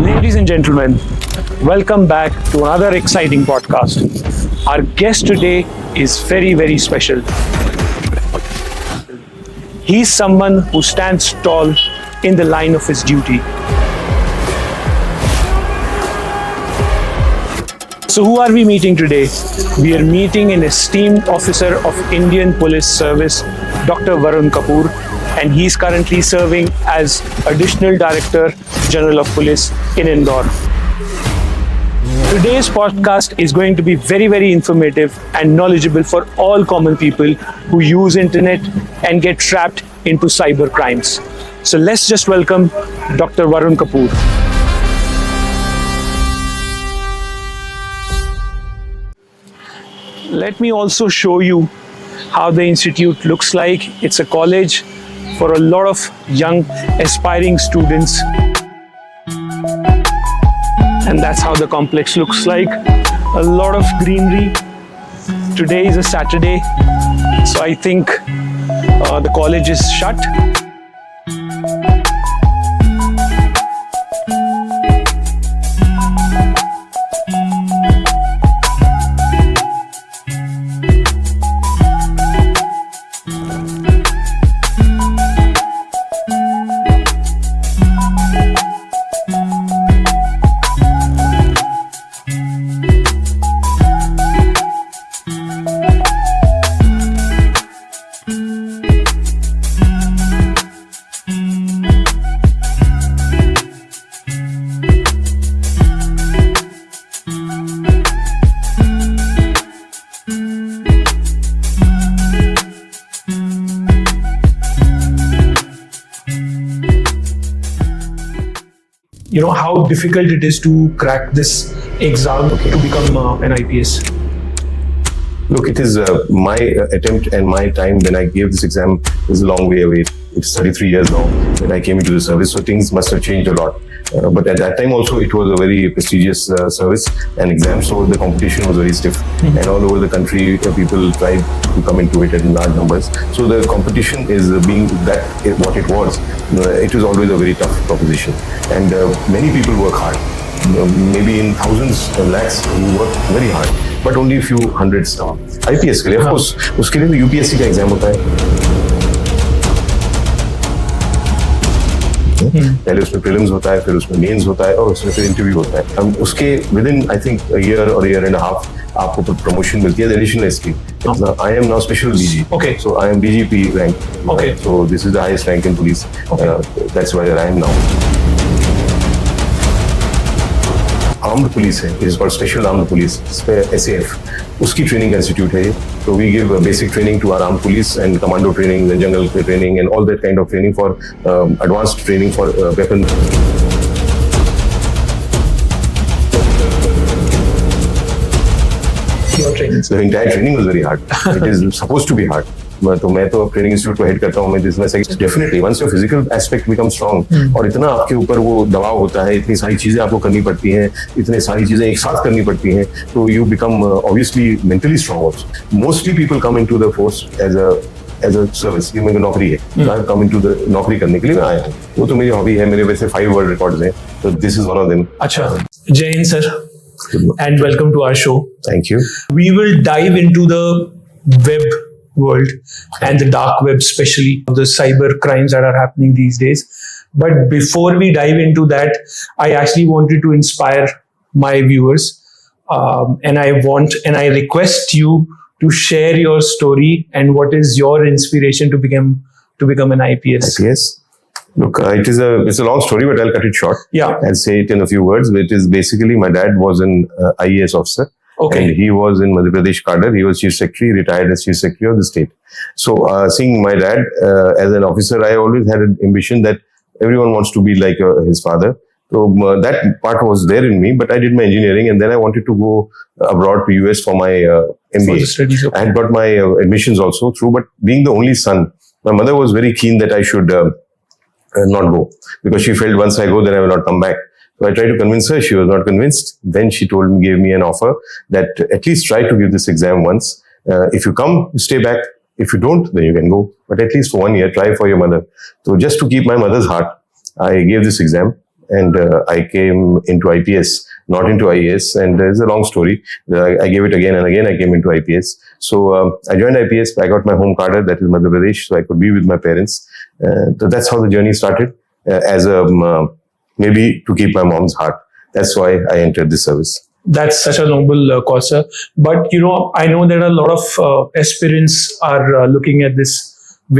Ladies and gentlemen, welcome back to another exciting podcast. Our guest today is very, very special. He's someone who stands tall in the line of his duty. So who are we meeting today? We are meeting an esteemed officer of Indian Police Service, Dr. Varun Kapoor, and he's currently serving as Additional Director General of Police in Indore. Today's podcast is going to be very, very informative and knowledgeable for all common people who use internet and get trapped into cyber crimes. So let's just welcome Dr. Varun Kapoor. Let me also show you how the institute looks like. It's a college for a lot of young aspiring students. And that's how the complex looks like. A lot of greenery. Today is a Saturday, so I think the college is shut. You know how difficult it is to crack this exam to become an IPS. Look, it is my attempt and my time when I gave this exam is a long way away. It's 33 years now when I came into the service, so things must have changed a lot. But at that time also, it was a very prestigious service and exam, so the competition was very stiff. And all over the country, people tried to come into it in large numbers. So the competition is being that what it was. It was always a very tough proposition. And many people work hard. Maybe in thousands and lakhs who work very hard, but only a few hundred staff. IPS के लिए, of course, उसके लिए तो UPSC का exam होता है. पहले उसमें प्रीलिम्स होता है, फिर उसमें मेंस होता है और उसमें फिर इंटरव्यू होता है. हम उसके विदिन आई थिंक ईयर और ईयर एंड हाफ आपको प्रमोशन मिलती है additional SP. I am now special DG. Okay. So I am DGP rank. Okay. So this is the highest rank in police. Okay. That's where I am now. Armed police है, it is called special armed police, SAF, उसकी training institute है ये. तो we give basic training to our armed police and commando training, jungle training and all that kind of training for advanced training for weapon. The entire training was very hard. It is supposed to be hard. तो मैं तो training institute को head करता हूँ. मैं जिसमें definitely once your physical aspect become strong और इतना आपके ऊपर वो दबाव होता है, इतनी सारी चीजें आपको करनी पड़ती हैं, इतनी सारी चीजें एक साथ करनी पड़ती हैं, तो you become obviously mentally strong also. Mostly people come into the force as a service. ये मेरी नौकरी है, कम इनटू द नौकरी करने के लिए मैं आया हूँ. वो तो मेरी हॉबी है. मेरे वैसे 5 वर्ल्ड रिकॉर्ड्स हैं, तो this is one of them. अच्छा, जय Hind sir, and welcome to our show. Thank you. We will dive into the web world and the dark web, especially the cyber crimes that are happening these days. But before we dive into that, I actually wanted to inspire my viewers, and I request you to share your story and what is your inspiration to become an IPS. IPS. Look, it's a long story, but I'll cut it short. Yeah. I'll say it in a few words. It is basically my dad was an IAS officer. Okay. And he was in Madhya Pradesh cadre. He was chief secretary, retired as chief secretary of the state. So, seeing my dad as an officer, I always had an ambition that everyone wants to be like his father. So that part was there in me, but I did my engineering, and then I wanted to go abroad to US for my MBA. For the studies, okay. I had got my admissions also through, but being the only son, my mother was very keen that I should not go, because she felt once I go, then I will not come back. So I tried to convince her. She was not convinced. Then she gave me an offer that at least try to give this exam once. If you come, you stay back. If you don't, then you can go. But at least for 1 year, try for your mother. So just to keep my mother's heart, I gave this exam. and I came into IPS, not into IAS, and it's a long story. I gave it again and again. I came into IPS. So I joined IPS. I got my home cadre, that is Madhya Pradesh, so I could be with my parents. So that's how the journey started, as a maybe to keep my mom's heart. That's why I entered this service. That's such a noble cause, sir. But I know that a lot of aspirants are looking at this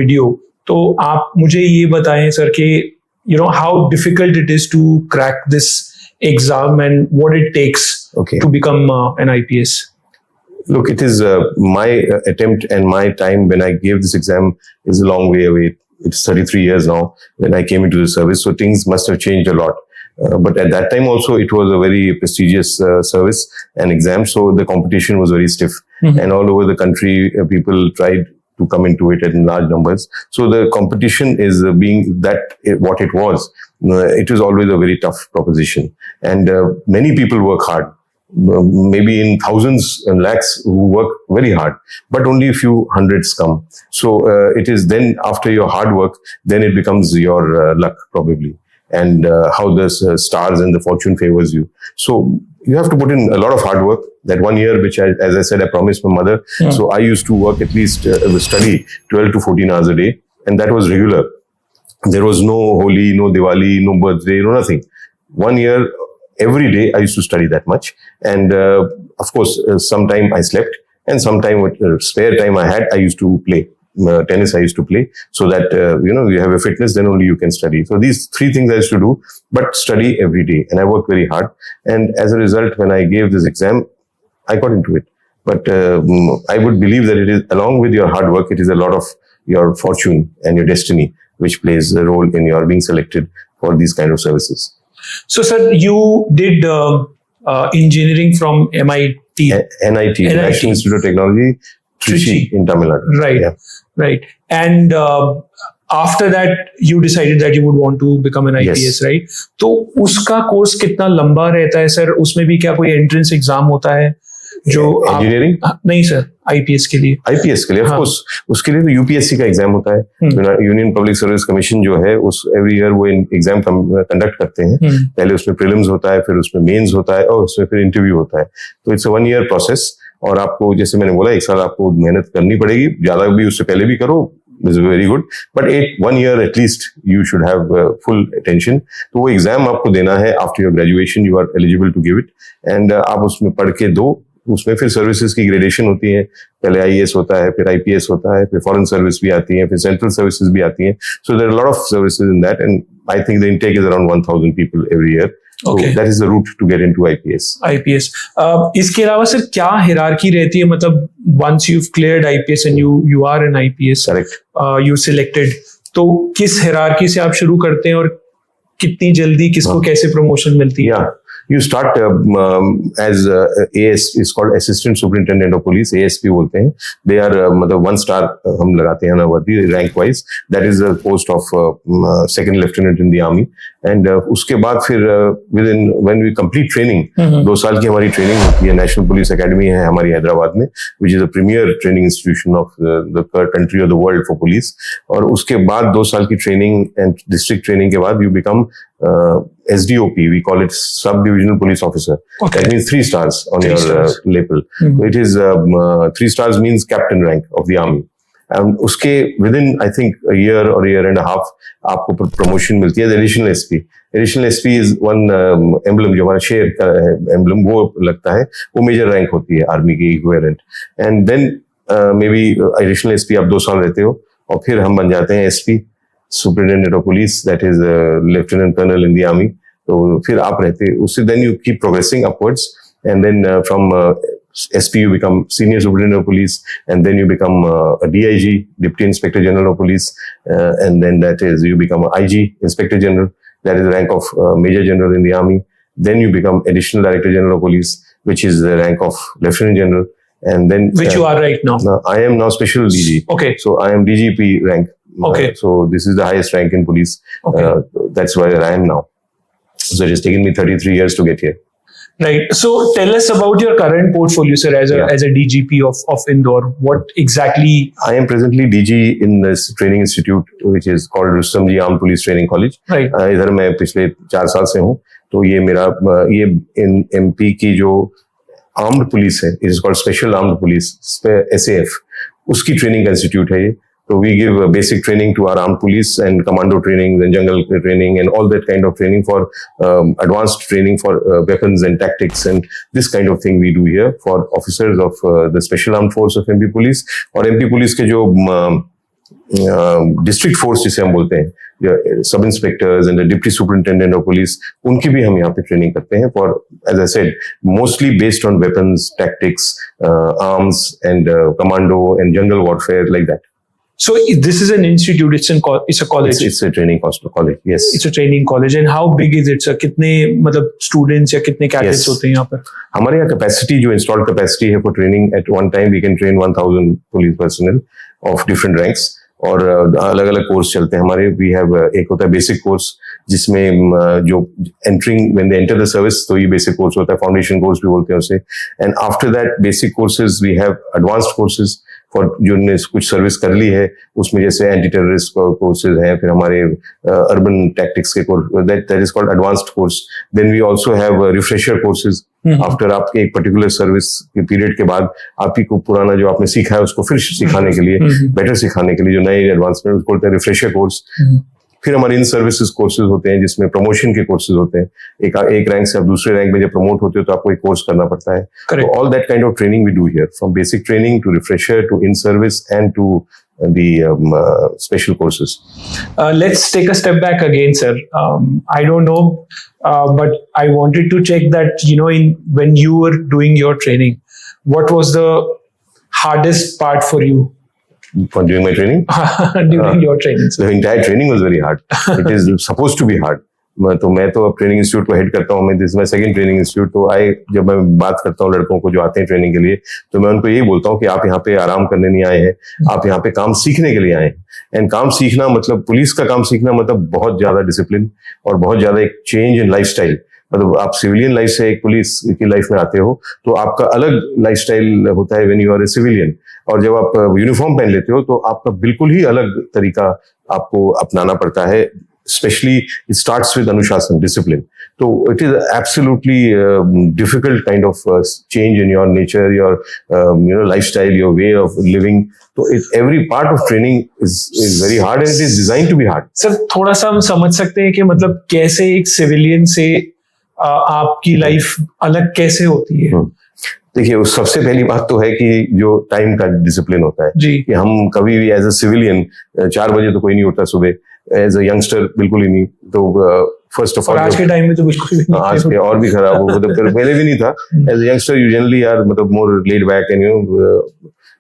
video. तो आप मुझे ये बताएं sir कि how difficult it is to crack this exam and what it takes to become an IPS. Look, it is my attempt and my time when I gave this exam is a long way away. It's 33 years now when I came into the service, so things must have changed a lot. But at that time also, it was a very prestigious service and exam, so the competition was very stiff. And all over the country, people tried to come into it in large numbers. So the competition is being what it was. It was always a very tough proposition. And many people work hard. Maybe in thousands and lakhs who work very hard, but only a few hundreds come. So it is then after your hard work, then it becomes your luck probably, and how the stars and the fortune favors you. So you have to put in a lot of hard work. That 1 year, which as I said, I promised my mother. So I used to work at least study 12 to 14 hours a day, and that was regular. There was no Holi, no Diwali, no birthday, no nothing. 1 year. Every day I used to study that much, and of course sometime I slept, and sometime with spare time I had, I used to play tennis. I used to play, so that you have a fitness, then only you can study. So these three things I used to do, but study every day, and I worked very hard. And as a result, when I gave this exam, I got into it. But I would believe that it is, along with your hard work, it is a lot of your fortune and your destiny which plays a role in your being selected for these kind of services. So, sir, you did engineering from MIT. NIT, National Institute of Technology, Trichy in Tamil Nadu. Right, right. And after that, you decided that you would want to become an IPS, right? तो उसका course कितना लंबा रहता है, sir? उसमें भी क्या कोई एंट्रेंस एग्जाम होता है जो इंजीनियरिंग? नहीं सर, आईपीएस के लिए. आईपीएस के लिए, ऑफ कोर्स, उसके लिए तो यूपीएससी का एग्जाम होता है. यूनियन पब्लिक सर्विस कमीशन जो है, उस एवरी ईयर वो एग्जाम कंडक्ट करते हैं. पहले उसमें प्रीलिम्स होता है, फिर उसमें मेंस होता है, और उसमें फिर इंटरव्यू होता है. तो इट्स अ 1 year प्रोसेस, और आपको, जैसे मैंने बोला, 1 साल आपको मेहनत करनी पड़ेगी. ज्यादा भी उससे पहले भी करो, is very good, but 1 year at least you should have full attention. तो वो एग्जाम आपको देना है. After your graduation you are eligible to give it, and आप उसमें पढ़ के दो. उसमें फिर सर्विसेज की ग्रेडेशन होती है. पहले आईएएस होता है, फिर आईपीएस होता है, फिर फॉरेन सर्विस भी आती है, फिर सेंट्रल सर्विसेज भी आती हैं. So there are lot of services in that, and I think the intake is around 1000 people every year. So that is the route to get into IPS. IPS. इसके अलावा sir क्या hierarchy रहती है? मतलब once you've cleared IPS and you are an IPS, correct? You selected. तो किस hierarchy से आप शुरू करते हैं और कितनी जल्दी किसको कैसे प्रमोशन मिलती है? Yeah. You start as AS is called Assistant Superintendent of Police, ASP बोलते हैं. They are मतलब 1 star हम लगाते हैं ना वर्दी rank wise. That is the post of second lieutenant in the army. And उसके बाद फिर when we complete training, 2 साल की हमारी training होती है. National Police Academy है हमारी हैदराबाद में, which is a premier training institution of the country or the world for police. और उसके बाद 2 साल की training and district training के बाद you become SDOP, we call it Sub-Divisional Police Officer. Okay. That means 3 stars on your label. It is 3 stars means captain rank of the army. And उसके within I think a year or a year and a half आपको promotion मिलती है. Additional SP. Additional SP is one emblem जो हमारा शेर का emblem वो लगता है. वो major rank होती है आर्मी की equivalent. And then maybe additional SP आप 2 साल रहते हो, और फिर हम बन जाते हैं SP. Superintendent of Police, that is a Lieutenant Colonel in the Army. So फिर आप रहते उससे, then you keep progressing upwards, and then from SP you become Senior Superintendent of Police, and then you become a DIG, Deputy Inspector General of Police, and then that is you become a IG, Inspector General. That is the rank of Major General in the Army. Then you become Additional Director General of Police, which is the rank of Lieutenant General, and then which you are right now. I am now Special DG. Okay. So I am DGP rank. Okay. So this is the highest rank in police. Okay. That's where I am now. So it has taken me 33 years to get here. Right. So tell us about your current portfolio, sir, as a DGP of Indore. What exactly? I am presently DG in this training institute, which is called Rustom Ji Armed Police Training College. Right. इधर मैं पिछले 4 साल से हूँ. तो ये मेरा ये इन MP की जो आर्म्ड पुलिस है, it is called special armed police, SAF, उसकी ट्रेनिंग का इंस्टीट्यूट है ये. So we give basic training to our armed police and commando training and jungle training and all that kind of training for advanced training for weapons and tactics, and this kind of thing we do here for officers of the Special Armed Force of MP Police. और MP Police के जो district force जिसे हम बोलते हैं, sub inspectors and deputy superintendent of police, उनकी भी हम यहाँ पे ट्रेनिंग करते हैं for, as I said, mostly based on weapons, tactics, arms and commando and jungle warfare, like that. So this is an institute. It's a college. It's a training college. Yes. It's a training college. And how big is it, sir? कितने मतलब students या कितने cadets होते हैं यहाँ पर? हमारे यहाँ capacity, जो installed capacity है for training, at one time we can train 1000 police personnel of different ranks. और अलग अलग कोर्स चलते हैं हमारे. वी हैव एक होता है बेसिक कोर्स, जिसमें जो entering when they enter the service, तो ये बेसिक कोर्स होता है, फाउंडेशन कोर्स भी बोलते हैं उसे. And after that basic courses we have advanced courses for जिन्होंने कुछ सर्विस कर ली है, उसमें जैसे एंटी टेररिस्ट कोर्सेज हैं, फिर हमारे अर्बन टैक्टिक्स के course, that is called advanced course. Then we also have refresher courses. After आपके एक पर्टिकुलर सर्विस के पीरियड के बाद आप ही को पुराना जो आपने सीखा है उसको फिर सिखाने के लिए, बेटर सिखाने के लिए, जो नए एडवांसमेंट, उसको बोलते हैं रिफ्रेशर कोर्स. फिर हमारे इन सर्विसेज कोर्सेज होते हैं जिसमें प्रमोशन के कोर्सेज होते हैं. एक रैंक से आप दूसरे रैंक में जब प्रमोट होते हो तो आपको एक कोर्स करना पड़ता है. तो all that kind of training we do here, from basic training to refresher to in service and to the special courses. Let's take a step back again, sir. I don't know, but I wanted to check that, when you were doing your training, what was the hardest part for you? For doing my training? During your training. The entire training was very hard. It is supposed to be hard. तो मैं तो अब training institute को head करता हूँ. मैं this my second training institute. तो जब मैं बात करता हूँ लड़कों को जो आते हैं ट्रेनिंग के लिए, तो मैं उनको यही बोलता हूँ कि आप यहाँ पे आराम करने नहीं आए हैं, आप यहाँ पे काम सीखने के लिए आए हैं. एंड काम सीखना मतलब, पुलिस का काम सीखना मतलब बहुत ज्यादा डिसिप्लिन और बहुत ज्यादा एक चेंज इन लाइफस्टाइल. मतलब आप सिविलियन लाइफ से एक पुलिस की लाइफ में आते हो तो आपका अलग लाइफस्टाइल होता है when you are a civilian. और जब आप यूनिफॉर्म पहन लेते हो तो आपका बिल्कुल ही अलग तरीका आपको अपनाना पड़ता है. Especially, it starts with Anushasan, discipline. So it is absolutely difficult kind of change in your nature, your lifestyle, your way of living. So every part of training is very hard, and it is designed to be hard. Sir, थोड़ा सा हम समझ सकते हैं कि मतलब कैसे एक सिविलियन से आपकी लाइफ अलग कैसे होती है? देखिए, उस सबसे पहली बात तो है कि जो टाइम का डिसिप्लिन होता है जी, कि हम कभी भी एज अ सिविलियन 4 बजे तो कोई नहीं उठता सुबह, एज अ यंगस्टर बिल्कुल ही नहीं. तो फर्स्ट ऑफ ऑल आज के टाइम में तो बिल्कुल भी नहीं, आज के और भी खराब हो, मतलब पहले भी नहीं था. As a youngster you generally are मतलब मोर लेड बैक एंड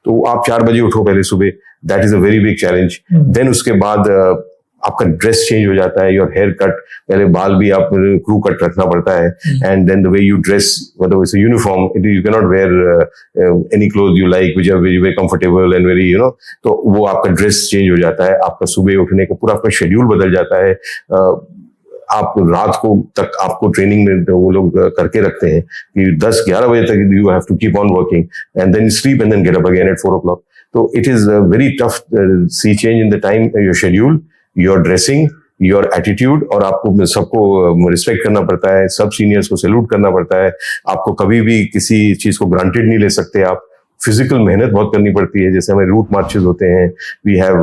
तो आप 4 बजे उठो पहले सुबह, that is a very big challenge. देन उसके बाद आपका ड्रेस चेंज हो जाता है, योर हेयर कट, पहले बाल भी आप क्रू कट रखना पड़ता है. And then the way you dress, मतलब it's a uniform, you can not wear any cloth you like which are very very comfortable and very तो वो आपका ड्रेस चेंज हो जाता है. आपका सुबह उठने का पूरा आपका शेड्यूल बदल जाता है. आप रात को तक आपको ट्रेनिंग में वो लोग करके रखते हैं कि 10-11 बजे तक you have to keep on working and then sleep and then get up again at 4 o'clock. तो it is very tough see change in the time, your schedule, your dressing, your attitude. और आपको सबको respect करना पड़ता है, सब seniors को salute करना पड़ता है. आपको कभी भी किसी चीज को ग्रांटेड नहीं ले सकते आप. फिजिकल मेहनत बहुत करनी पड़ती है. जैसे हमें रूट मार्चेस होते हैं, we have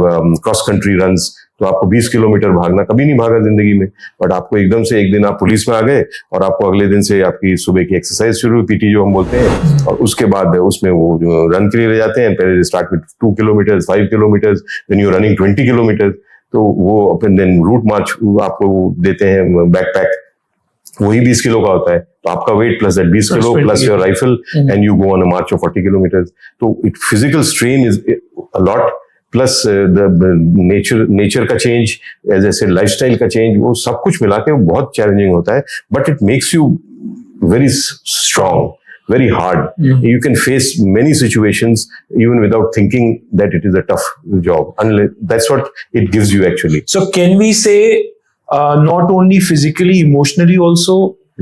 cross country runs, तो आपको 20 किलोमीटर भागना, कभी नहीं भागा जिंदगी में, बट आपको एकदम से एक दिन आप पुलिस में आ गए और आपको अगले दिन से आपकी सुबह की एक्सरसाइज शुरू हुई, पीटी जो हम बोलते हैं, और उसके बाद उसमें वो जो रन के लिए ले जाते हैं. पहले start with 2 kilometre, 5 kilometre, then you running 20 kilometre. तो वो अपन देन रूट मार्च आपको देते हैं, बैकपैक वही 20 किलो का होता है. तो आपका weight plus that 20 kilo plus your rifle and you go on a march of 40 kilometer. तो it physical strain is a lot, plus the nature का चेंज, जैसे लाइफस्टाइल का चेंज, वो सब कुछ मिला के बहुत चैलेंजिंग होता है. But it makes you very strong, very hard. You can face many situations even without thinking that it is a tough job. And that's what it gives you actually. So can we say not only physically, emotionally also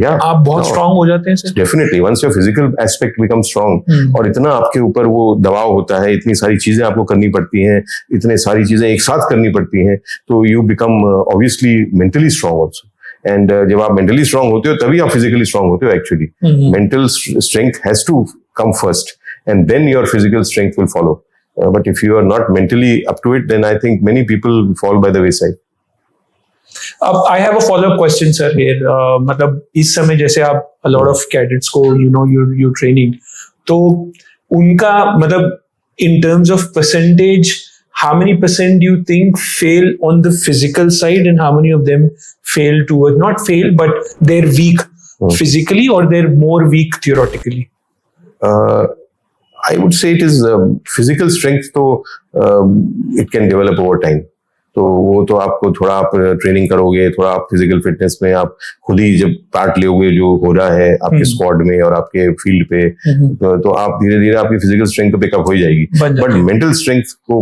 आप बहुत strong हो जाते हैं sir? Definitely once your physical aspect become strong और इतना आपके ऊपर वो दबाव होता है, इतनी सारी चीजें आपको करनी पड़ती हैं, इतने सारी चीजें एक साथ करनी पड़ती हैं, तो you become obviously mentally strong also. And जब आप मेंटली स्ट्रांग होते हो तभी आप फिजिकली स्ट्रांग होते हो actually. Mental strength has to come first and then your physical strength will follow. But if you are not mentally up to it, then I think many people fall by the wayside. I have a follow-up question, sir. Here, मतलब इस समय जैसे आप a lot of cadets को you're training, तो उनका मतलब in terms of percentage, how many percent do you think fail on the physical side, and how many of them fail towards not fail, but they're weak physically, or they're more weak theoretically? I would say it is physical strength, तो it can develop over time. तो वो तो आपको थोड़ा आप training करोगे, थोड़ा आप फिजिकल फिटनेस में आप खुद ही जब पार्ट लोगे जो हो रहा है आपके स्क्वाड में और आपके फील्ड पे, तो आप धीरे धीरे आपकी फिजिकल स्ट्रेंथ तो पिकअप हो ही जाएगी। बट मेंटल स्ट्रेंथ को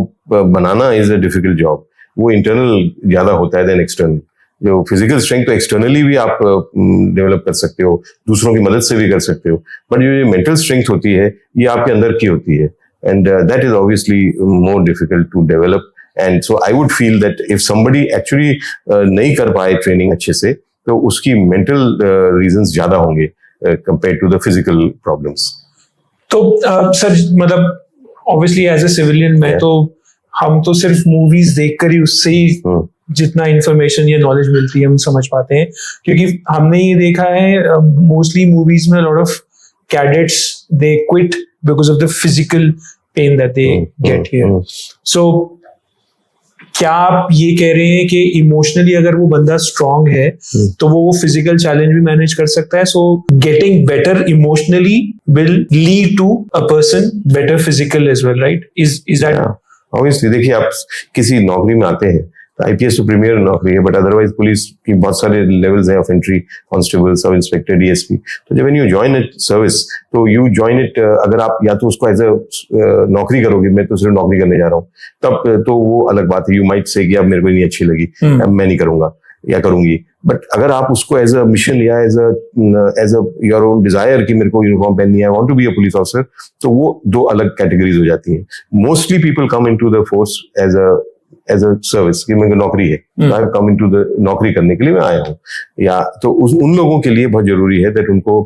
बनाना इज अ डिफिकल्ट जॉब। वो इंटरनल ज्यादा होता है देन एक्सटर्नल। जो फिजिकल स्ट्रेंथ तो एक्सटर्नली भी आप डेवलप कर सकते हो, दूसरों की मदद से भी कर सकते हो, बट जो मेंटल स्ट्रेंथ होती है ये आपके अंदर की होती है, and that is obviously more difficult to develop. And so I would feel that if somebody actually नहीं कर पाए ट्रेनिंग अच्छे से, तो उसकी मेंटल रीजंस ज्यादा होंगे compare to the physical problems. तो सर मतलब ऑब्वियसली एज ए सिविलियन मैं तो हम तो सिर्फ मूवीज देखकर ही उससे ही जितना इंफॉर्मेशन या नॉलेज मिलती है हम समझ पाते हैं, क्योंकि हमने ये देखा है मोस्टली मूवीज में lot of cadets they quit because of the physical pain that they get here. So क्या आप ये कह रहे हैं कि इमोशनली अगर वो बंदा स्ट्रांग है तो वो फिजिकल चैलेंज भी मैनेज कर सकता है? So getting better emotionally will lead to a person better physical as well, right? Is that? Obviously देखिए, आप किसी नौकरी में आते हैं, आईपीएस तो प्रीमियर नौकरी है, बट अदरवाइज पुलिस की बहुत सारे लेवल्स हैं of entry, constable, sub inspector, DSP. तो जब यू जॉइन इट सर्विस, तो यू जॉइन इट, अगर आप या तो उसको एज अ नौकरी करोगे, मैं तो सिर्फ नौकरी करने जा रहा हूँ, तब तो वो अलग बात है, यू माइट से कि अब मेरे को नहीं अच्छी लगी, अब मैं नहीं करूंगा या करूंगी। बट अगर आप उसको एज अ मिशन या as a your own desire कि मेरे को यूनिफॉर्म पहननी है, I want to be a police officer, तो वो दो अलग कैटेगरीज हो जाती हैं। Mostly people come into the force as a service कि मेरे को नौकरी है, I have come into the नौकरी करने के लिए मैं आया हूँ, या तो उन लोगों के लिए बहुत जरूरी है दैट उनको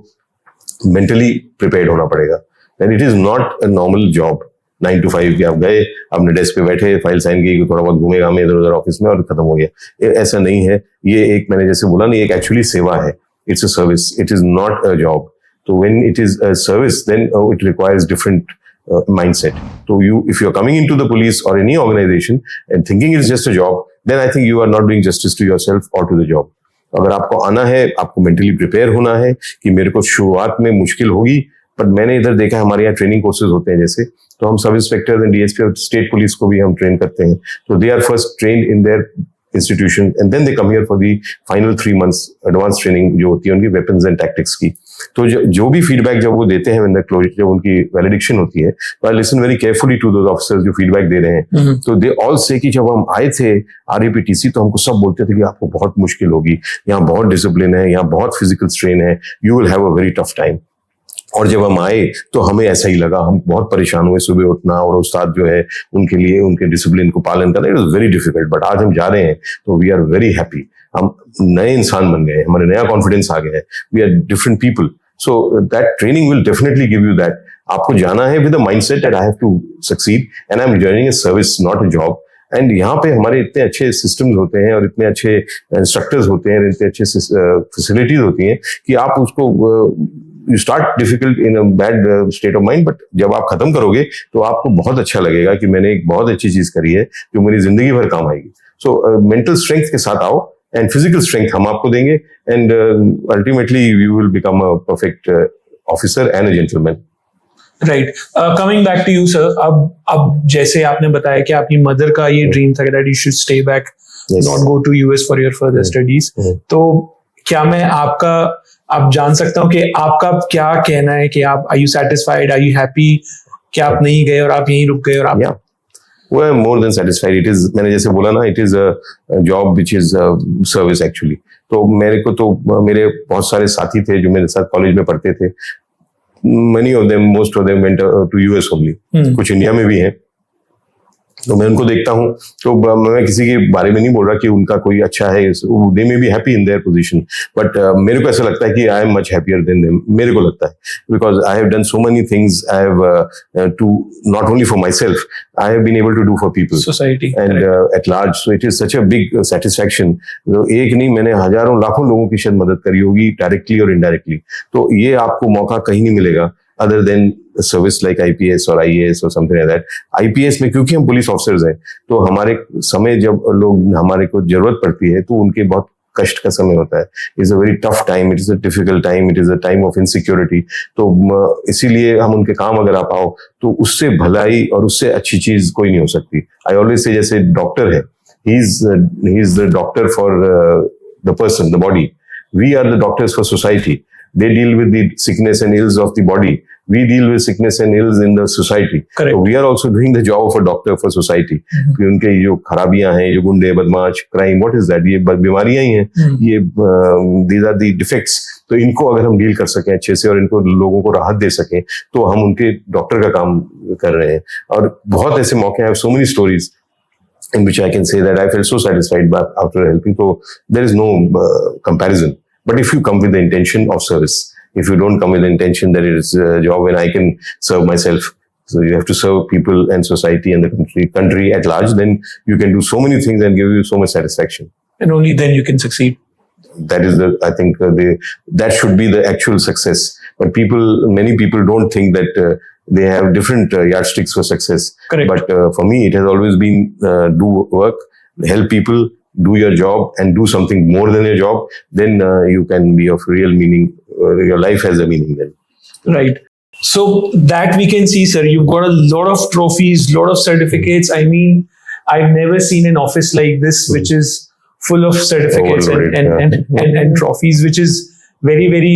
मेंटली प्रिपेयर्ड होना पड़ेगा। And it is not a normal job 9 to 5 के आप गए, अपने डेस्क पे बैठे, फाइल साइन की, थोड़ा बहुत घूमे घामे इधर उधर ऑफिस में और खत्म हो गया। ऐसा नहीं है। ये एक, मैंने जैसे बोला ना, एक एक्चुअली सेवा है, it's a service, it is not a job. तो when it is a service then it requires different mindset. So if you're coming into the police or any organization and thinking it's just a job, then I think you are not doing justice to yourself or to the job. अगर आपको आना है, आपको mentally prepare होना है कि मेरे को शुरुआत में मुश्किल होगी, पर मैंने इधर देखा है हमारे यहाँ ट्रेनिंग कोर्सेज होते हैं, जैसे तो हम सब इंस्पेक्टर एंड डीएसपी और स्टेट पुलिस को भी हम ट्रेन करते हैं। तो they are first trained in their institution and then they come here for the final 3 months advanced training जो होती है उनकी weapons and tactics की। तो जो भी फीडबैक जब वो देते हैं, when the closure, जब उनकी वैलिडिक्शन होती है, तो I listen very carefully to those officers जो फीडबैक दे रहे हैं। तो they all say कि जब हम आए थे RAPTC तो हमको सब बोलते थे कि आपको बहुत मुश्किल होगी, यहाँ बहुत डिसिप्लिन है, यहाँ बहुत फिजिकल स्ट्रेन है, you will have a very tough time। और जब हम आए तो हमें ऐसा ही लगा, हम बहुत परेशान हुए सुबह उठना और उस्ताद जो है उनके लिए उनके डिसिप्लिन को पालन करना, it was very difficult. But आज हम जा रहे हैं तो वी आर वेरी हैप्पी, हम नए इंसान बन गए, हमारे नया कॉन्फिडेंस आ गया है, we are different people. So that training will definitely give you that. आपको जाना है with a mindset that I have to succeed and I am joining a service not a job. And यहाँ पे हमारे इतने अच्छे सिस्टम्स होते हैं और इतने अच्छे इंस्ट्रक्टर्स होते हैं, इतने अच्छे फैसिलिटीज होती हैं कि आप उसको you start difficult in a bad state of mind, but जब आप खत्म करोगे तो आपको बहुत अच्छा लगेगा कि मैंने एक बहुत अच्छी चीज करी है जो मेरी जिंदगी भर काम आएगी। सो मेंटल स्ट्रेंथ के साथ आओ एंड फिजिकल स्ट्रेंथ हम आपको देंगे and ultimately you will become a perfect officer and a gentleman. Right, coming back to you sir, अब जैसे आपने बताया कि आपकी मदर का ये ड्रीम था that you should stay back, not go to US for your further studies, तो क्या मैं आप जान सकता हूँ कि आपका क्या कहना है कि आप, are you satisfied, are you happy कि आप नहीं गए और आप यहीं रुक गए? और आप वो है more than satisfied. It is, मैंने जैसे बोला ना, it is a job which is service actually. तो मेरे को तो मेरे बहुत सारे साथी थे जो मेरे साथ कॉलेज में पढ़ते थे, many of them, most of them went to US only. कुछ इंडिया में भी हैं, तो मैं उनको देखता हूँ, तो मैं किसी के बारे में नहीं बोल रहा कि उनका कोई अच्छा है, they may be happy in their position, but मेरे को ऐसा लगता है कि I am much happier than them, मेरे को लगता है, because I have done so many things, I have to not only for myself, I have been able to do for people, society and at large, so it is such a big satisfaction. एक नहीं, मैंने हजारों लाखों लोगों की शायद मदद करी होगी, डायरेक्टली और इनडायरेक्टली, तो ये आपको मौका कहीं नहीं मिलेगा other than a service like IPS or IAS or something like that. IPS में क्योंकि हम पुलिस ऑफिसर्स हैं, तो हमारे समय जब लोग हमारे को जरूरत पड़ती है, तो उनके बहुत कष्ट का समय होता है। It's a very tough time, it is a difficult time, it is a time of insecurity. तो इसीलिए हम उनके काम अगर आ पाओ, तो उससे भलाई और उससे अच्छी चीज कोई नहीं हो सकती। आई ऑलवेज से, जैसे डॉक्टर है, he is the doctor for the person, the body, we are the doctors for society. They deal with the sickness and ills of the body. We deal with sickness and ills in the society. Correct. So we are also doing the job of a doctor for society. कि उनके जो खराबियां हैं, जो गुंडे, बदमाश, crime, what is that? ये बीमारियां ही हैं, ये these are the defects. तो इनको अगर हम डील कर सकें अच्छे से और इनको लोगों को राहत दे सकें, तो हम उनके डॉक्टर का काम कर रहे हैं। और बहुत ऐसे मौके हैं, so many stories in which I can say that I felt so satisfied after helping. So there is no comparison. But if you come with the intention of service, if you don't come with the intention that it is a job when I can serve myself, so you have to serve people and society and the country at large, then you can do so many things and give you so much satisfaction. And only then you can succeed. That is I think that should be the actual success. But many people don't think that they have different yardsticks for success. Correct. But for me, it has always been do work, help people, do your job and do something more than your job, then you can be of real meaning. Your life has a meaning then. Right. So that we can see, sir, you've got a lot of trophies, lot of certificates. I mean, I've never seen an office like this, which is full of certificates and trophies, which is very, very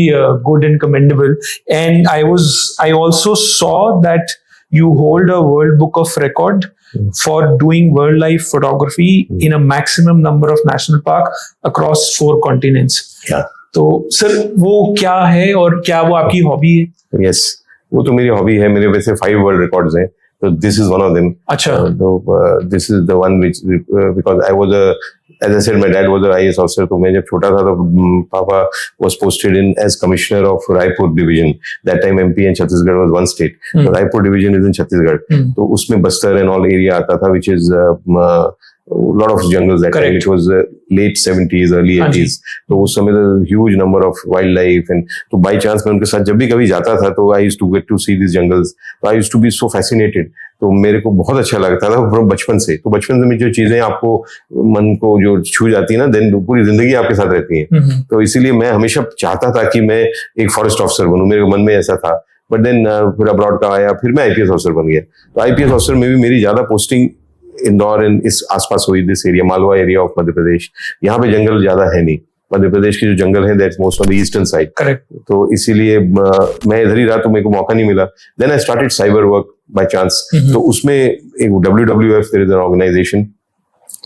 good and commendable. And I also saw that you hold a World Book of Record for doing wildlife photography in a maximum number of national park across 4 continents. Yeah. तो sir वो क्या है और क्या वो आपकी hobby है? Yes, वो तो मेरी हॉबी है। मेरे वैसे 5 वर्ल्ड रिकॉर्ड्स हैं, तो this is one of them. अच्छा। तो this is the one which, because I was as I said, my dad was an IAS officer. तो मैं जब छोटा था तो पापा was posted in as commissioner of Raipur division. That time MP and Chhattisgarh was one state. So Raipur division is in Chhattisgarh. तो उसमें Bastar and all area आता था, which is lot of jungles that time. It was late 70s, early 80s. तो उस समय the huge number of wildlife and तो by chance मैं उनके साथ जब भी कभी जाता था तो I used to get to see these jungles. So I used to be so fascinated. तो मेरे को बहुत अच्छा लगता था बचपन से। तो बचपन में जो चीजें आपको मन को जो छू जाती है ना, देन पूरी जिंदगी आपके साथ रहती है। तो इसीलिए मैं हमेशा चाहता था कि मैं एक फॉरेस्ट ऑफिसर बनूं, मेरे मन में ऐसा था। बट देन फिर अब्रॉड का आया, फिर मैं IPS ऑफिसर बन गया। तो IPS ऑफिसर में भी मेरी ज्यादा पोस्टिंग इंदौर एंड इस आसपास हुई, this area, Malwa area of Madhya Pradesh. यहाँ पे जंगल ज्यादा है नहीं, मध्य प्रदेश के जो जंगल है that's most on the eastern side. Correct. तो इसीलिए मैं इधर ही रहा, तो मेरे को मौका नहीं मिला। Then I started cyber work by chance. तो उसमें एक WWF, there is an organisation,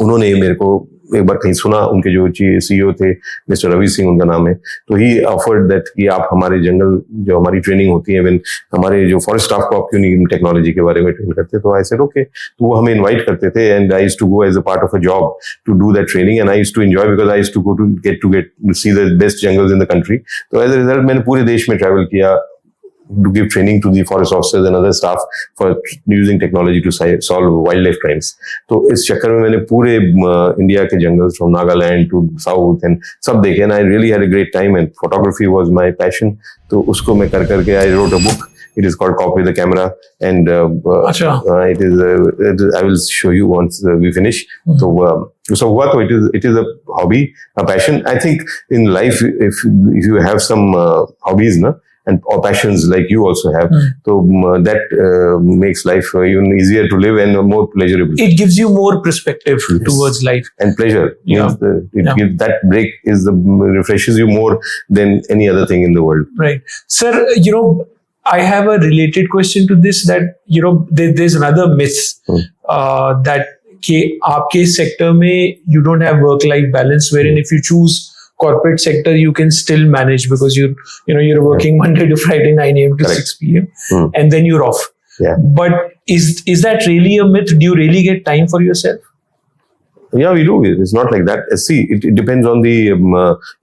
उन्होंने मेरे को एक बार कहीं सुना, उनके जो CEO थे मिस्टर रवि सिंह उनका नाम है, तो ही ऑफर्ड दैट कि आप हमारे जंगल जो हमारी ट्रेनिंग होती है, व्हेन हमारे जो फॉरेस्ट स्टाफ को आप क्यों नहीं टेक्नोलॉजी के बारे में ट्रेन करते। तो आई सेड ओके। तो वो हमें इनवाइट करते थे and I used to go as a part of a job to do that training and I used to enjoy because I used to go to get see the best jungles in the country. तो as a result मैंने पूरे देश में travel किया to give training to the forest officers and other staff for using technology to solve wildlife crimes. तो इस चक्कर में मैंने पूरे इंडिया के जंगल from Nagaland to South and सब देखे and I really had a great time and photography was my passion. तो उसको मैं कर करके I wrote a book. It is called Copy the Camera and it is I will show you once we finish. So so हुआ तो it is a hobby, a passion. I think in life if you have some hobbies na and or passions like you also have, so that makes life even easier to live and more pleasurable. It gives you more perspective towards life and pleasure. Yeah. Gives that break refreshes you more than any other thing in the world. Right, sir. I have a related question to this, that there's another myth that कि आपके sector में you don't have work-life balance, wherein if you choose corporate sector you can still manage because you're working Monday to Friday 9 a.m. to Correct. 6 p.m. And then you're off. Yeah. But is that really a myth? Do you really get time for yourself? Yeah, we do. It's not like that. See, it depends on the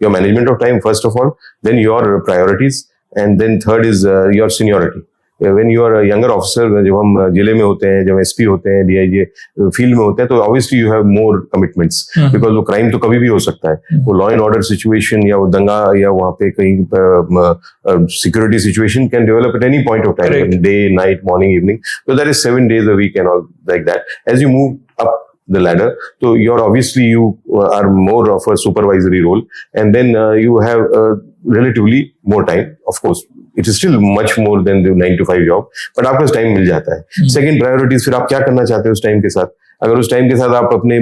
your management of time, first of all, then your priorities, and then third is your seniority. When you are a younger officer, जब हम जिले में होते हैं, जब SP होते हैं, DIG field में होते हैं, तो obviously you have more commitments because वो crime तो कभी भी हो सकता है. वो law and order situation या वो दंगा या वहाँ पे कहीं security situation can develop at any point of time, Correct. day, night, morning, evening. So that is 7 days a week and all like that. As you move up the ladder, so you are more of a supervisory role, and then you have relatively more time. Of course, it is still much more than the 9 to 5 job, but आपको time मिल जाता है. Second priorities, फिर आप क्या करना चाहते हो उस टाइम के साथ. अगर उस टाइम के साथ आप अपने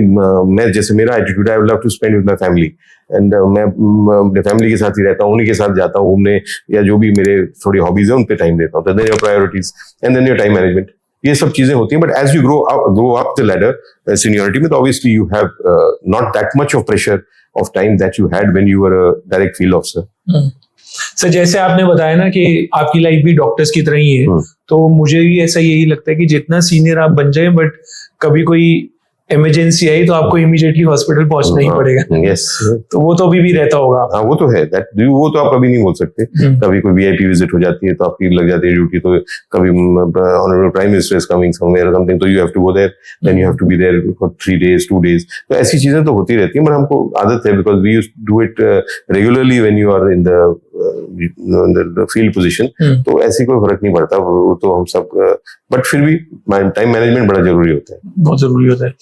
मैं जैसे मेरा attitude, I would love to spend with my family, and मैं अपने फैमिली के साथ ही रहता हूँ, उन्हीं के साथ जाता हूँ घूमने, या जो भी मेरे थोड़ी हॉबीज है उन पे टाइम देता हूँ. Then your priorities and then your time management, ये सब चीजें होती हैं. But as you grow up the ladder seniority में, तो obviously you have not that much of pressure of time that you had when you were a direct field officer. Sir, जैसे आपने बताया ना कि आपकी लाइफ भी डॉक्टर्स की तरह ही है, तो मुझे भी ऐसा यही लगता है कि जितना सीनियर आप बन जाए, बट कभी कोई इमरजेंसी आई तो आपको इमीडिएटली हॉस्पिटल पहुंचना ही पड़ेगा. यस, तो वो तो अभी भी रहता होगा. हाँ, वो तो है. दैट वो तो आप कभी नहीं बोल सकते. कभी कोई VIP विजिट हो जाती है तो आपकी लग जाती है ड्यूटी, तो कभी honourable prime minister is coming somewhere something, तो you have to go there, then you have to be there for 3 days 2 days. तो ऐसी चीजें तो होती रहती हैं, बट हमको आदत है because we used to do it regularly when you are in the field position. तो ऐसी कोई फर्क नहीं पड़ता, वो तो हम सब. बट फिर भी टाइम मैनेजमेंट बड़ा जरूरी होता है. बहुत जरूरी होता है.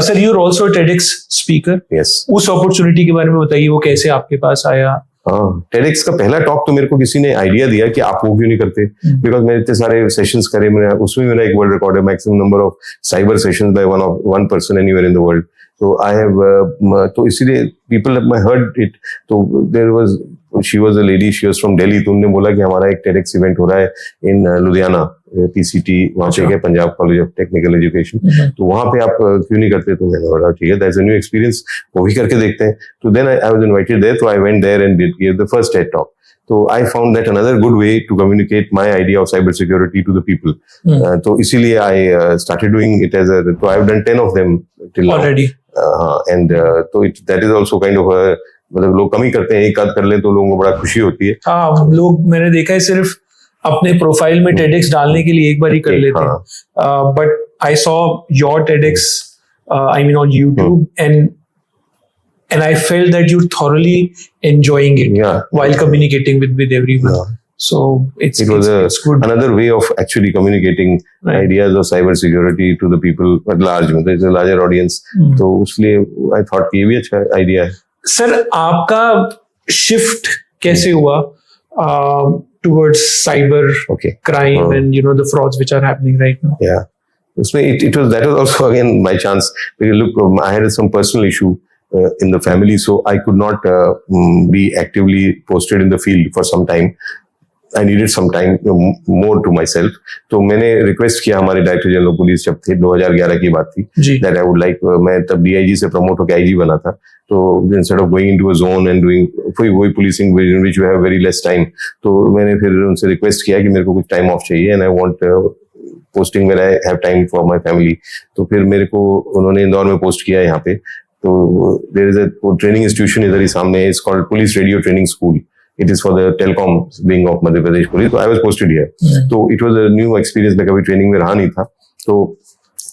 Sir, you are also TEDx speaker. Yes. उस अपॉर्चुनिटी के बारे में बताइए, वो कैसे आपके पास आया? हाँ, TEDx का पहला टॉक तो मेरे को किसी ने आइडिया दिया कि आप वो क्यों नहीं करते, बिकॉज मैंने इतने सारे सेशंस करे, उसमें मेरा एक वर्ल्ड रिकॉर्ड है, maximum number of cyber sessions by one person anywhere in the world. तो आई हैव तो इसीलिए पीपल हैव हर्ड इट. तो there was she was a lady, she was from Delhi. तो उन्होंने बोला कि हमारा एक TEDx इवेंट हो रहा है इन लुधियाना, PCT वहाँ पे है, Punjab college of technical education. तो वहाँ पे आप क्यों नहीं करते? तो मैंने बोला ठीक है, दैट्स अ न्यू एक्सपीरियंस, वो भी करके देखते हैं. तो then I was invited there, तो I went there and did give the first TED talk. So I found that another good way to communicate my idea of cybersecurity to the people. तो इसीलिए I started doing it as a. So I've done 10 of them till now. Already. And तो that is also kind of a, मतलब लोग कम ही करते हैं, एक आध कर ले तो लोगों को बड़ा खुशी होती है. हाँ, लोग मैंने देखा है सिर्फ अपने प्रोफाइल में TEDx डालने के लिए एक बार ही कर लेते हैं. But I saw your TEDx, I mean on YouTube, and I felt that you're thoroughly enjoying it while communicating with everyone. So it was good. Another way of actually communicating ideas of cybersecurity to the people at large. It's a larger audience. तो उसलिए I thought कि ये भी अच्छा idea है. Sir, आपका shift कैसे हुआ towards cyber crime and the frauds which are happening right now? Yeah, उसमें that was also again by chance. Because look, I had some personal issue in the family, so I could not be actively posted in the field for some time. I needed some time more to myself. तो मैंने request किया हमारे director general police, जब थे 2011 की बात थी, that I would like, मैं तब DIG से प्रमोट होकर IG बना था. तो instead of going into a zone and doing वही policing in which you have very less time, तो मैंने फिर उनसे रिक्वेस्ट किया कि मेरे को कुछ टाइम ऑफ चाहिए and I want posting where I have time for my family. तो फिर मेरे को उन्होंने इंदौर में पोस्ट किया यहाँ पे. तो there is a training institution इधर ही सामने, it's called Police Radio Training School. It is for the telecom wing of Madhya Pradesh Police. So I was posted here. So it was a new experience. मैं कभी training में रहा नहीं था, तो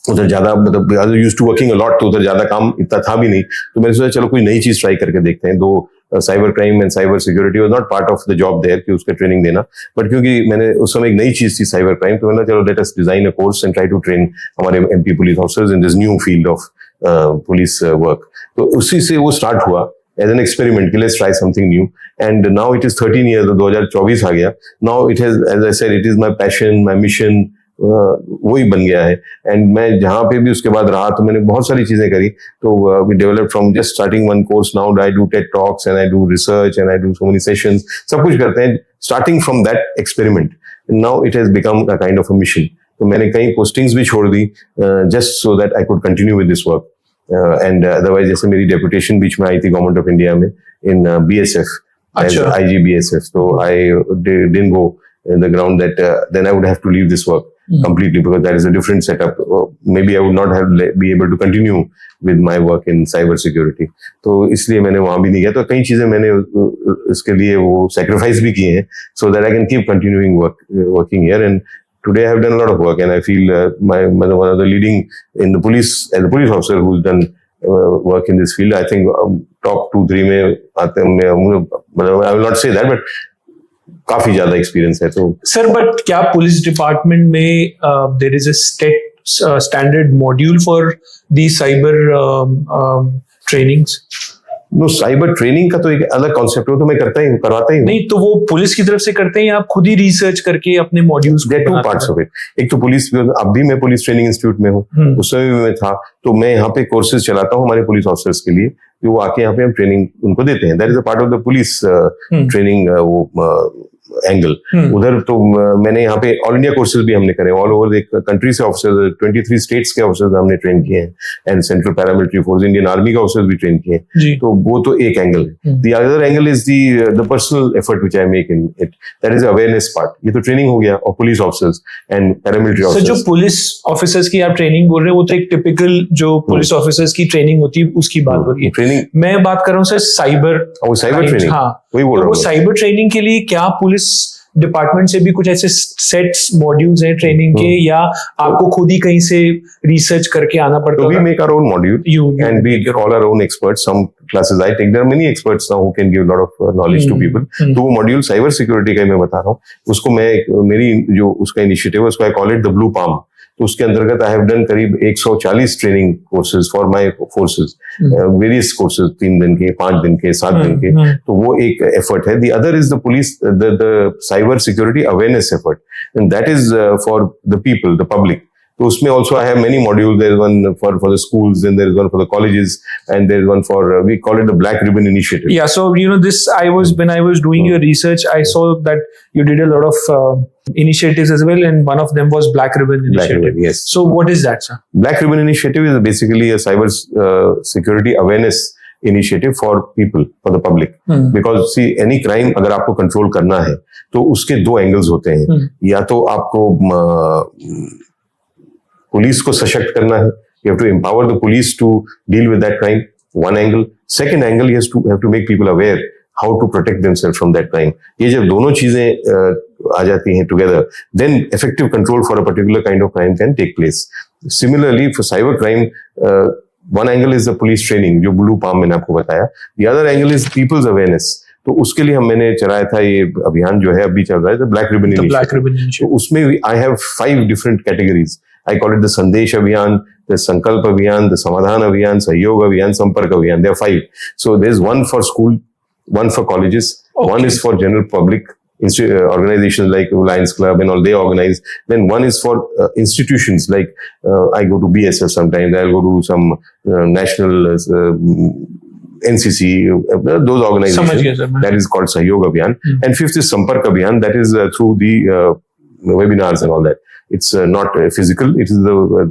उधर ज्यादा मतलब I was used to working a lot, तो उधर ज्यादा काम इतना था भी नहीं. तो मैंने सोचा चलो कोई नई चीज ट्राई करके देखते हैं. दो cyber crime and cyber security was not part of the job there कि उसका ट्रेनिंग देना, बट क्योंकि मैंने उस समय एक नई चीज थी साइबर क्राइम, तो मैंने चलो let us design a course and try to train हमारे MP police officers in this new field of police work. तो उसी से वो स्टार्ट हुआ as an experiment, let's try something new, and now it is 13 years, 2024 आ गया. Now it has, as I said, it is my passion, my mission, वही बन गया है. एंड मैं जहाँ पे भी उसके बाद रहा तो मैंने बहुत सारी चीजें करी. तो we develop from just starting one course, now I do TED talks and I do research and I do so many sessions, सब कुछ करते हैं starting from that experiment. Now it has become a kind of a mission. तो मैंने कई postings भी छोड़ दी just so that I could continue with this work. And otherwise जैसे मेरी डेपुटेशन बीच में आई थी गवर्नमेंट ऑफ इंडिया में इन BSF as अच्छा। IG BSF, so I didn't go in the ground that then I would have to leave this work completely because that is a different setup. Maybe I would not have be able to continue with my work in cyber security. तो इसलिए मैंने वहां भी नहीं गया. तो कई चीजें मैंने इसके लिए वो sacrifice भी किए हैं so that I can keep continuing working here. And today I have done a lot of work and I feel one of the leading in the police as a police officer who's done work in this field. I think top 2-3 में आते हैं. I will not say that, but काफी ज्यादा experience है. तो sir but क्या police department में there is a standard module for the cyber trainings? No, cyber training का तो एक अलग कॉन्सेप्ट है, तो मैं करवाता ही हूँ. नहीं तो वो पुलिस की तरफ से करते हैं या आप खुद ही रिसर्च करके अपने मॉड्यूल्स को? There two parts of it. एक तो पुलिस, अब भी मैं पुलिस ट्रेनिंग इंस्टीट्यूट में हूँ, उस समय भी मैं था. तो मैं यहाँ पे कोर्सेज चलाता हूँ हमारे पुलिस ऑफिसर्स के लिए, जो वो आके यहाँ पे हम ट्रेनिंग उनको देते हैं. That is a part of the police training वो एंगल. उधर तो मैंने यहाँ पे ऑल इंडिया कोर्सेज भी हमने करे, ऑल ओवर द कंट्री से ऑफिसर्स, 23 स्टेट्स के ऑफिसर्स हमने ट्रेन किए हैं, and central paramilitary force, Indian army का ऑफिसर्स भी ट्रेन किए हैं. तो वो तो एक एंगल है. The other angle is the personal effort which I make in it. That is awareness part. ये तो ट्रेनिंग हो गया और police officers and paramilitary officers. जो पुलिस ऑफिसर्स की आप ट्रेनिंग बोल रहे हैं वो तो एक टिपिकल जो पुलिस ऑफिसर्स की ट्रेनिंग होती है उसकी बात हो रही है. ट्रेनिंग मैं बात कर रहा हूँ सर साइबर ट्रेनिंग. हाँ, वही बोल रहा वो हूँ. साइबर ट्रेनिंग के लिए क्या पुलिस डिपार्टमेंट से भी कुछ ऐसे सेट्स मॉड्यूल्स हैं ट्रेनिंग के, या आपको खुद ही कहीं से रिसर्च करके आना पड़ता है? We make our own module and we get all our own experts. Some classes I take, there are many experts now who can give a lot of knowledge to people. तो वो module cyber security का मैं बता रहा हूँ, उसको मैं मेरी जो उसका इनिशिएटिव है उसको I call it the blue palm. तो उसके अंतर्गत आई हैव डन करीब 140 training courses for my forces, various courses, 3 दिन के, 5 दिन के, 7 दिन के. तो वो एक एफर्ट है. The other is the police, the cyber security awareness effort, and that is for the people, the public. तो उसमें also I have many modules. There is one for the schools, then there is one for the colleges, and there is one for we call it the Black Ribbon Initiative. Yeah, so this when I was doing your research, I saw that you did a lot of initiatives as well, and one of them was Black Ribbon Initiative. Black Ribbon, yes. So what is that, sir? Black Ribbon Initiative is basically a cyber security awareness initiative for people, for the public. Because see, any crime अगर आपको control करना है तो उसके 2 angles होते हैं. या तो आपको पुलिस को सशक्त करना है, you have to empower the police to deal with that crime, one angle. Second angle, you have to make people aware how to protect themselves from that crime. ये जब दोनों चीजें आ जाती हैं together, then effective control for a particular kind of crime can take place. Similarly, for cyber crime, one angle is the police training, जो blue palm मैंने आपको बताया. The other angle is people's awareness. तो उसके लिए मैंने चलाया था ये अभियान जो है अभी चल रहा है, the Black Ribbon Initiative. तो उसमें I have 5 different categories. I call it the Sandesh Abhiyan, the Sankalp Abhiyan, the Samadhan Abhiyan, Sahyog Abhiyan, Sampark Abhiyan. There are 5. So there's one for school, one for colleges, one is for general public, organizations like Lions Club and all, they organize. Then one is for institutions like I go to BSF sometimes, I'll go to some national NCC, those organizations. That is called Sahyog Abhiyan. And 5th is Sampark Abhiyan, that is through the webinars and all that. It's not physical, it is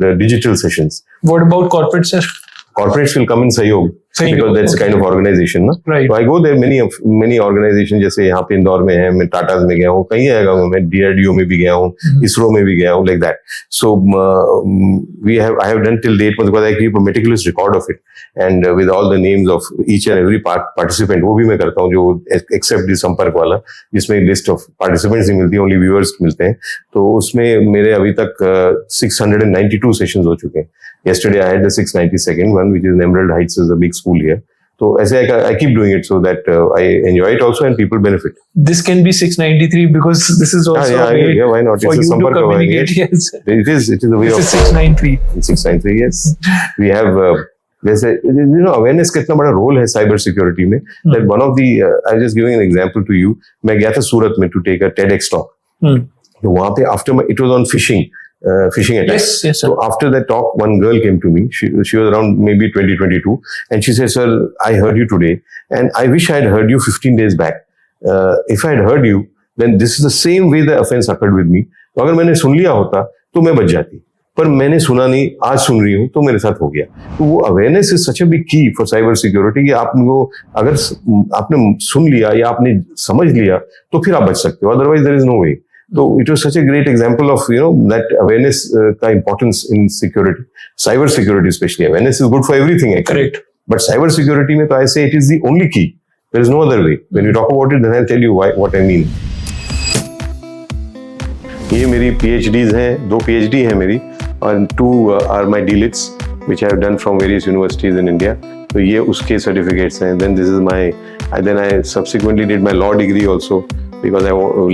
the digital sessions. What about corporate, sir? Corporates will come in Sahyog, because that's kind of organization, na? Right. So I go there, many organizations, जैसे यहाँ पे इंदौर में है, मैं टाटास में गया हूँ, कहीं आएगा मैं DRDO में भी गया हूँ, ISRO में भी गया हूँ, like that. So I have done till date, because I keep a meticulous record of it, and with all the names of each and every participant, वो भी मैं करता हूँ, जो except the संपर्क वाला, जिसमें list of participants नहीं मिलती, only viewers मिलते हैं. तो उसमें मेरे अभी तक 692 sessions हो चुके हैं. Yesterday I had the 692nd one, which is in Emerald Heights, is a big school here. So as I keep doing it so that I enjoy it also and people benefit. This can be 693 because this is also yeah, why not? For it's you to communicate. Yes. It is a way this of. This is 693. 693, yes. We have. जैसे awareness कितना बड़ा role है cyber security में. That one of the I'm just giving an example to you. मैं गया था सूरत में to take a TEDx talk. तो वहाँ पे after it was on phishing attack. Yes, sir. So after that talk, one girl came to me. She was around maybe 2022, and she said, "Sir, I heard you today, and I wish I had heard you 15 days back. If I had heard you, then this is the same way the offense occurred with me. तो अगर मैंने सुन लिया होता, तो मैं बच जाती. पर मैंने सुना नहीं, आज सुन रही हूँ तो मेरे साथ हो गया। तो वो awareness is such a big की फॉर साइबर सिक्योरिटी कि आपको अगर आपने सुन लिया या आपने समझ लिया तो फिर आप बच सकते हो, otherwise there is no way. तो it was such a great example of that awareness का importance in security, cyber security specially. Awareness is good for everything, correct, but cyber security में तो I say it is the only key, there is no other way. When you talk about it then I tell you what I mean. ये मेरी PhDs हैं, 2 PhD हैं मेरी, और 2 are my DLITs which I have done from various universities in India. तो ये उसके certificates हैं. Then this is my, then I subsequently did my law degree also because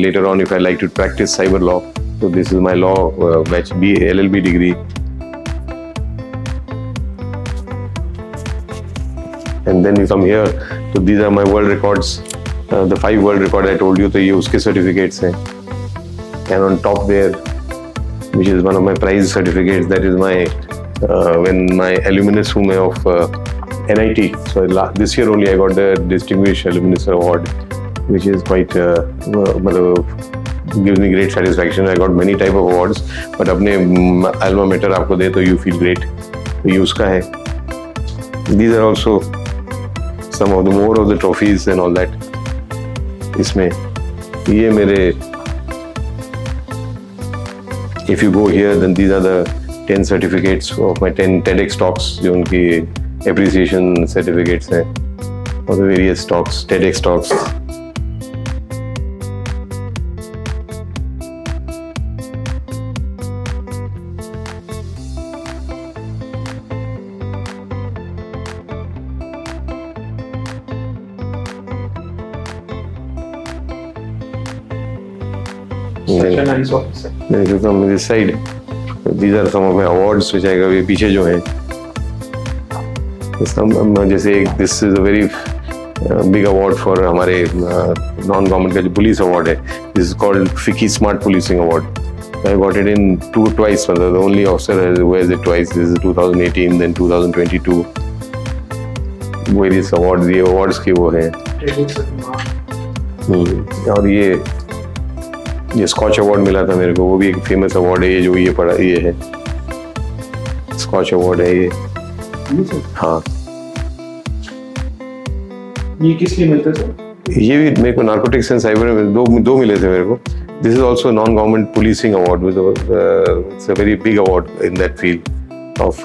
later on if I like to practice cyber law, so this is my law LLB degree. And then we come here, so these are my world records, the 5 world record I told you, तो ये उसके certificates हैं. And on top there, which is one of my prize certificates, that is my when my alumnus whom of NIT. So this year only I got the Distinguished Alumnus Award, which is quite gives me great satisfaction. I got many type of awards, but अपने alma mater आपको दे तो you feel great. तो ये उसका है. These are also some of the more of the trophies and all that. इसमें ये मेरे, if you go here, then these are the 10 certificates of my 10 TEDx talks, जो उनकी appreciation certificates हैं of the various talks, TEDx talks. such a nice officer. Then if you come to this side, these are some of my awards which I got. ये पीछे जो हैं, जैसे this is a very big award for हमारे non-government का जो police award है. This is called FICCI Smart Policing Award. I got it in twice. The only officer who has it twice. This is 2018, then 2022. Various awards, ये awards के वो हैं. और ये स्कॉच अवार्ड मिला था मेरे को, वो भी एक फेमस अवार्ड है। ये जो ये पड़ा, ये है स्कॉच अवार्ड है ये। हाँ, ये किस लिए मिलता है? ये भी मेरे को नार्कोटिक्स एंड साइबर में दो मिले थे मेरे को। This is also non government policing award, it's a very big award in that field of,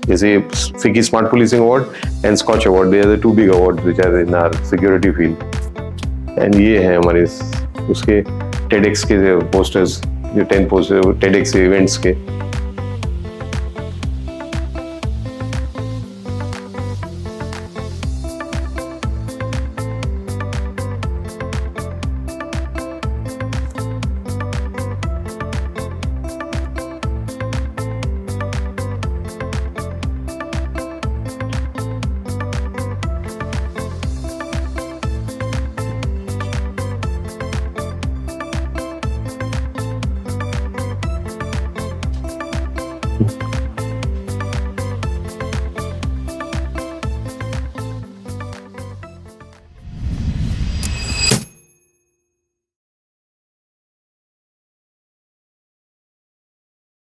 जैसे FICCI smart policing award and Skoch award, they are the 2 big awards which are in our security field. And ये है हमारे उसके TEDx के posters, जो 10 poster TEDx events के,